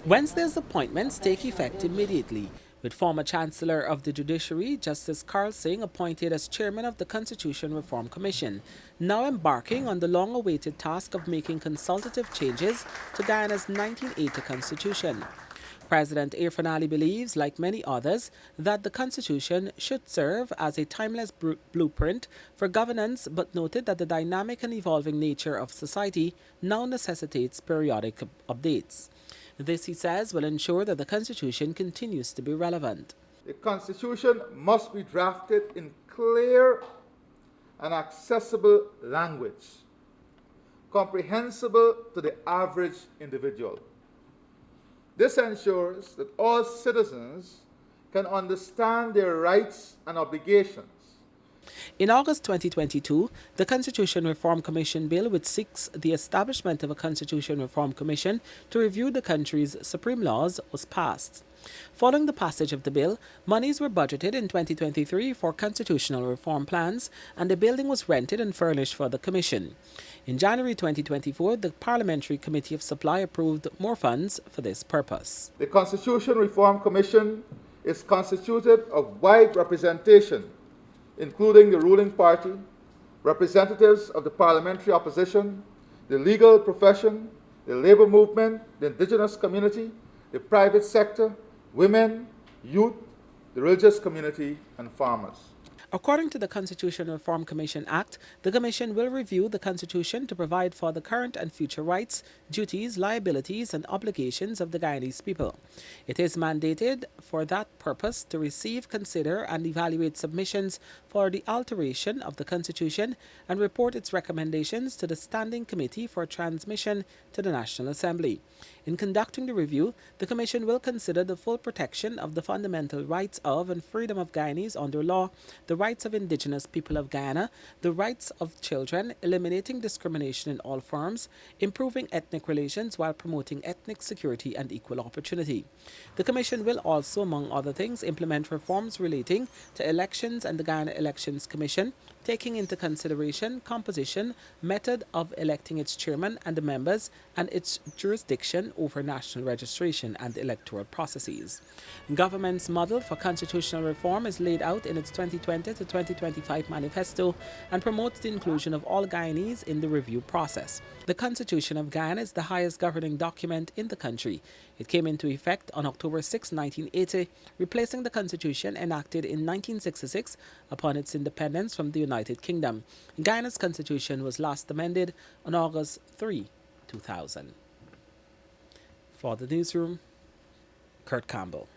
Wednesday's appointments take effect immediately, with former Chancellor of the Judiciary, Justice Carl Singh, appointed as Chairman of the Constitution Reform Commission, now embarking on the long-awaited task of making consultative changes to Guyana's 1980 Constitution. President Irfaan Ali believes, like many others, that the Constitution should serve as a timeless blueprint for governance, but noted that the dynamic and evolving nature of society now necessitates periodic updates. This, he says, will ensure that the Constitution continues to be relevant. The Constitution must be drafted in clear and accessible language, comprehensible to the average individual. This ensures that all citizens can understand their rights and obligations. In August 2022, the Constitution Reform Commission bill, which seeks the establishment of a Constitution Reform Commission to review the country's supreme laws, was passed. Following the passage of the bill, monies were budgeted in 2023 for constitutional reform plans, and the building was rented and furnished for the Commission. In January 2024, the Parliamentary Committee of Supply approved more funds for this purpose. The Constitution Reform Commission is constituted of wide representation, including the ruling party, representatives of the parliamentary opposition, the legal profession, the labor movement, the indigenous community, the private sector, women, youth, the religious community, and farmers. According to the Constitution Reform Commission Act, the Commission will review the Constitution to provide for the current and future rights, duties, liabilities, and obligations of the Guyanese people. It is mandated for that purpose to receive, consider, and evaluate submissions for the alteration of the Constitution and report its recommendations to the Standing Committee for transmission to the National Assembly. In conducting the review, the Commission will consider the full protection of the fundamental rights of and freedom of Guyanese under law, the rights of indigenous people of Guyana, the rights of children, eliminating discrimination in all forms, improving ethnic relations while promoting ethnic security and equal opportunity. The Commission will also, among other things, implement reforms relating to elections and the Guyana Elections Commission, taking into consideration composition, method of electing its chairman and the members, and its jurisdiction over national registration and electoral processes. Government's model for constitutional reform is laid out in its 2020 to 2025 manifesto and promotes the inclusion of all Guyanese in the review process. The Constitution of Guyana is the highest governing document in the country. It came into effect on October 6, 1980, replacing the Constitution enacted in 1966 upon its independence from the United Kingdom. Guyana's Constitution was last amended on August 3, 2000. For the newsroom, Kurt Campbell.